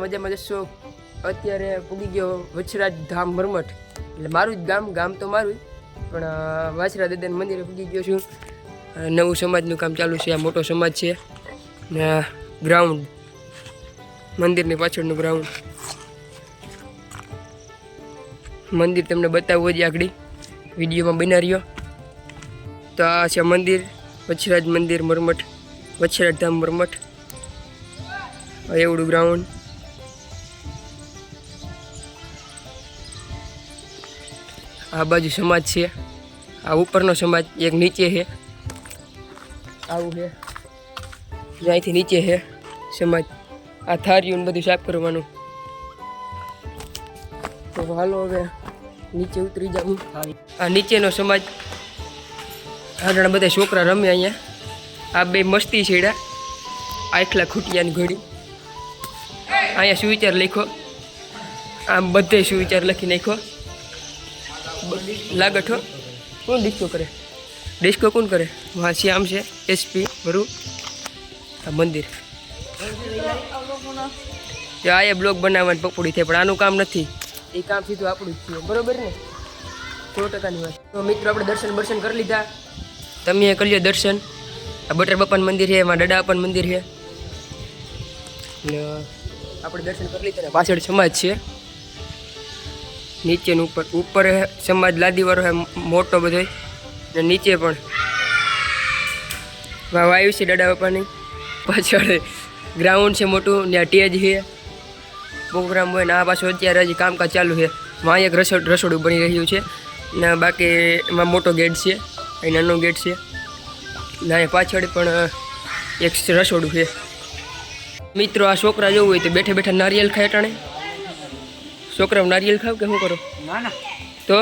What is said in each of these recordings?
મજામાં જશો. અત્યારે પૂગી ગયો વછરાજ ધામ મરમઠ, એટલે મારું જ ગામ તો મારું, પણ વાછરા દાદાના મંદિરે પૂગી ગયો છું. નવું સમાજનું કામ ચાલુ છે. આ મોટો સમાજ છે ને ગ્રાઉન્ડ, મંદિરની પાછળનું ગ્રાઉન્ડ. મંદિર તમને બતાવવું જ આગળ વિડીયોમાં બના રહ્યો. તો આ છે મંદિર, વછરાજ મંદિર મરમઠ, વછરાજ ધામ મરમઠ. એવડું ગ્રાઉન્ડ. આ બાજુ સમાજ છે, આ ઉપરનો સમાજ, એક નીચે છે. આવું છે, અહીંથી નીચે છે સમાજ. આ થાળીઓને બધું સાફ કરવાનું. તો હાલો હવે નીચે ઉતરી જાઉં. આ નીચેનો સમાજ, આગળ બધા છોકરા રમે અહીંયા. આ બે મસ્તી છેડા, આખલા ખૂટિયાની ઘડી. અહીંયા સુવિચાર લખ્યો, આમ બધે સુવિચાર લખી નાખ્યો. લાગઠો કોણ ડિસ્કો કરે? ડિસ્કો કોણ કરે? હા શ્યામ છે, એસપી ભરું. આ મંદિર આ બ્લોગ બનાવવાની પકોડી થાય, પણ આનું કામ નથી. એ કામ સીધું આપણું જ છે, બરોબર ને? 100%ની વાત. તો મિત્રો આપણે દર્શન કરી લીધા. તમે કરી લો દર્શન. આ બટર બાપાનું મંદિર છે, એમાં ડડા બાપાનું મંદિર છે. ને આપણે દર્શન કરી લીધા. પાછળ સમાજ છે, નીચેનું ઉપર સમાજ લાદીવાળો છે મોટો બધો, ને નીચે પણ વાયુ છે ડડા બાપાની. પાછળ ગ્રાઉન્ડ છે મોટું, ને આ ટેજ છે, પ્રોગ્રામ હોય. ને આ પાછું અત્યારે હજી કામકાજ ચાલુ છે. માં એક રસોડું બની રહ્યું છે, ને બાકી એમાં મોટો ગેટ છે, અહીં નાનો ગેટ છે. ને અહીંયા પાછળ પણ એક રસોડું છે. મિત્રો આ છોકરા જવું હોય તો બેઠા બેઠા નારિયેલ ખાય. ટાણે છોકરાઓ નારિયેલ ખાવ કે શું કરો? તો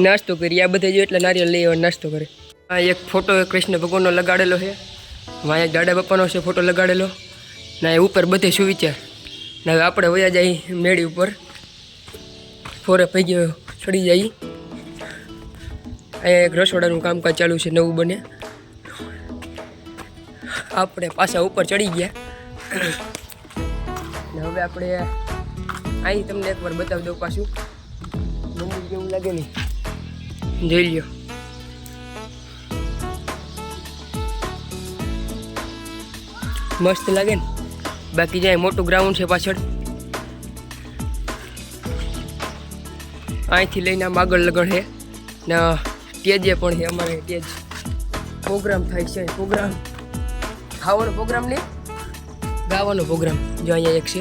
નાસ્તો કરી. આ બધા જો એટલે નારિયેલ લઈ આવે, નાસ્તો કરે. આ એક ફોટો કૃષ્ણ ભગવાનનો લગાડેલો છે. અહીંયા દાદા બાપાનો છે ફોટો લગાડેલો. ને ઉપર બધે સુવિચાર. ને હવે આપણે વયા જાય મેળી ઉપર, ફોરે પૈકી ચડી જાય. અહીંયા એક રસોડાનું કામકાજ ચાલુ છે, નવું બને. આપણે પાછા ઉપર ચડી ગયા. ને હવે આપણે અહીં તમને એકવાર બતાવી દઉં પાછું મંદિર કેવું લાગે ને, જોઈ લ્યો. મસ્ત લાગે ને. બાકી જ્યાં મોટું ગ્રાઉન્ડ છે પાછળ, અહીંથી લઈને આમ આગળ લગણ છે. ને ટેજે પણ છે અમારે. ટેજ પ્રોગ્રામ થાય છે. પ્રોગ્રામ ખાવાનો પ્રોગ્રામ નહીં, ગાવાનો પ્રોગ્રામ. જો અહીંયા એક છે.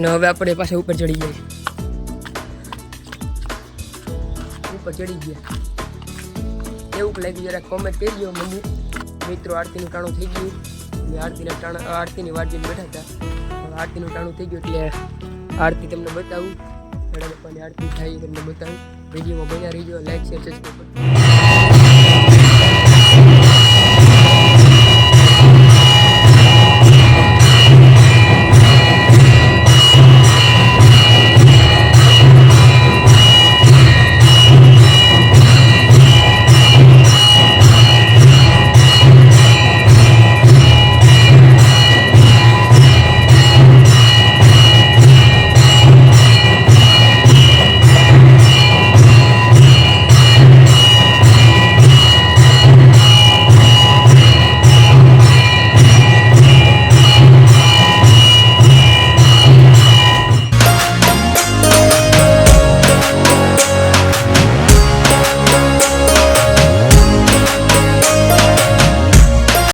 ને હવે આપણે પાછા ઉપર ચડી જઈએ. ઉપર ચડી ગયા એવું લાગ્યું. જરા કોમેન્ટ કરી દો મંદિર. મિત્રો આરતીનું ટાણું થઈ ગયું. આરતીની વાટ જોઈને બેઠા હતા. આરતીનું ટાણું થઈ ગયું એટલે આરતી તમને બતાવું. આરતી થાય તમને બતાવું. વિડીયોમાં બન્યા રહીજો. Like share subscribe.